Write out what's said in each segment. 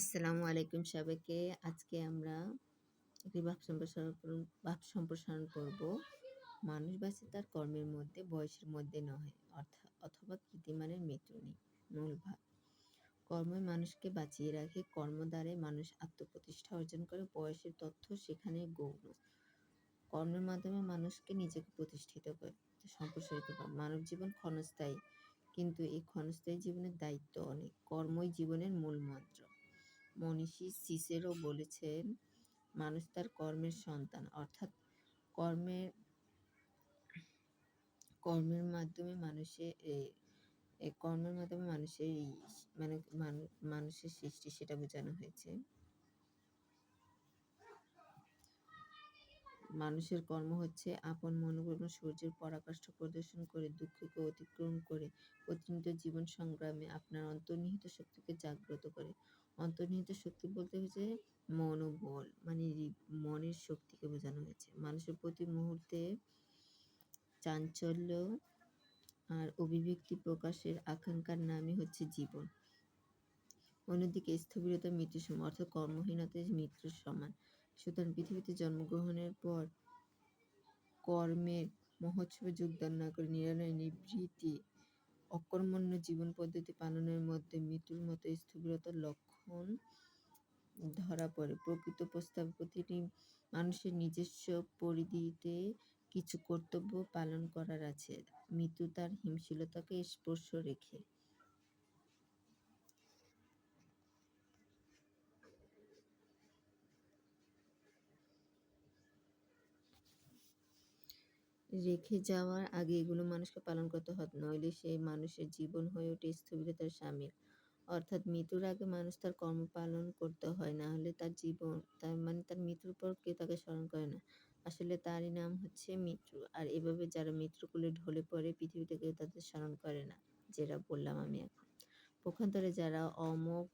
আসসালামু আলাইকুম সবাইকে। আজকে আমরা একটি ভাব সম্প্রসারণ করব। মানুষ বাঁচে তার কর্মের মধ্যে, বয়সের মধ্যে নয়, অথবা কীর্তিমানের মৃত্যু নেই। মূল ভাব: কর্মই মানুষকে বাঁচিয়ে রাখে। কর্ম দ্বারাই মানুষ আত্মপ্রতিষ্ঠা অর্জন করে। বয়সের তথ্য সেখানে গৌণ। কর্মের মাধ্যমে মানুষকে নিজেকে প্রতিষ্ঠিত করে, সম্প্রসারিত করে। মানব জীবন ক্ষণস্থায়ী, কিন্তু এই ক্ষণস্থায়ী জীবনের দায়িত্ব অনেক। কর্মই জীবনের মূল মন্ত্র। মনীষী সিসেরো বলেছেন, মানুষ তার কর্মের সন্তান, অর্থাৎ কর্মের কর্মের মাধ্যমে মানুষের মানুষের সৃষ্টি, সেটা বোঝানো হয়েছে। মানুষের কর্ম হচ্ছে আপন মনোবল সূর্যের পরাকাষ্ঠা প্রদর্শন করে, দুঃখকে অতিক্রম করে, প্রতিনিয়ত জীবন সংগ্রামে আপনার অন্তর্নিহিত শক্তিকে জাগ্রত করে। অন্তর্নিহিত শক্তি বলতে হচ্ছে মনোবল, মনের শক্তিকে বোঝানো হয়েছে। মানুষের প্রতি মুহূর্তে চাঞ্চল্য আর অভিব্যক্তি প্রকাশের আকাঙ্ক্ষার নামই হচ্ছে জীবন। অন্যদিকে স্থবিরতা মৃত্যুর সমান, অর্থাৎ কর্মহীনতা মৃত্যুর সমান। সুতরাং পৃথিবীতে জন্মগ্রহণের পর কর্মের মহোৎসবে যোগদান না করে নিরালয় নিভৃতি অকর্মণ্য জীবন পদ্ধতি পালনের মধ্যে মৃত্যুর মতো স্থবিরতার লক্ষণ ধরা পড়ে। প্রকৃত প্রস্তাবে প্রতিটি মানুষের নিজস্ব পরিধিতে কিছু কর্তব্য পালন করার আছে, মৃত্যু তার হিমশীলতাকে স্পর্শ রেখে। যাওয়ার আগে এগুলো মানুষকে পালন করতে হবে, নইলে সেই মানুষের জীবন হয়ে ওঠে স্থবিরতার সামিল। অর্থাৎ মৃত্যুর আগে মানুষ তার কর্ম পালন করতে হয়, না হলে তার মৃত্যুর পর কেউ তাকে স্মরণ করে না। আসলে তারই নাম হচ্ছে মৃত্যু। আর এভাবে যারা মৃত্যুকুলে ঢলে পড়ে, পৃথিবীতে কেউ তাদের স্মরণ করে না, যেটা বললাম আমি এখন। পক্ষান্তরে যারা অমোঘ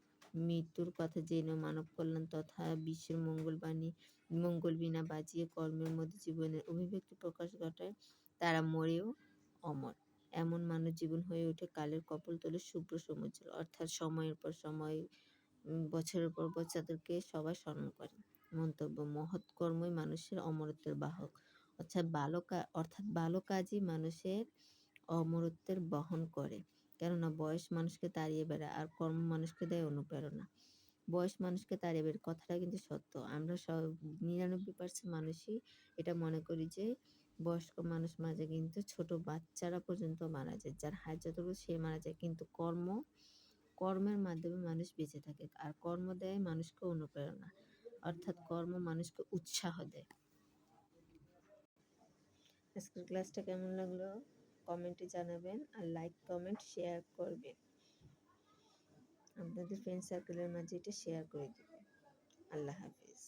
মৃত্যুর কথা জেনে মানব কল্যাণ তথা বিশ্বের মঙ্গল বীণা বাজিয়ে কর্মের মধ্যে জীবনের অভিব্যক্তি প্রকাশ ঘটায়, তারা মরেও অমর। এমন মানব জীবন হয়ে ওঠে কালের কপোলতলে শুভ্র সমুজ্জ্বল। অর্থাৎ সময়ের পর সময়, বছরের পর বছর তাদেরকে সবাই স্মরণ করে। মন্তব্য: মহৎ কর্মই মানুষের অমরত্বের বাহক। অর্থাৎ ভালো কাজই মানুষের অমরত্বের বহন করে। কেননা বয়স মানুষকে তাড়িয়ে বেড়ায়, আর কর্ম মানুষকে দেয় অনুপ্রেরণা। বয়স মানুষকে তাড়িয়ে বেড়ায়, কথাটা কিন্তু সত্য। আমরা 99% মানুষই এটা মনে করি যে বয়স্ক মানুষ মারা যায়, কিন্তু ছোট বাচ্চারা পর্যন্ত মারা যায়। যার হায়াত যতটুকু সে মারা যায়, কিন্তু কর্মের মাধ্যমে মানুষ বেঁচে থাকে। আর কর্ম দেয় মানুষকে অনুপ্রেরণা, অর্থাৎ কর্ম মানুষকে উৎসাহ দেয়। আজকের ক্লাসটা কেমন লাগলো কমেন্টে জানাবেন, আর লাইক কমেন্ট শেয়ার করবেন। আপনাদের ফ্রেন্ড সার্কেলের মাঝে এটা শেয়ার করে দেবেন। আল্লাহ হাফিজ।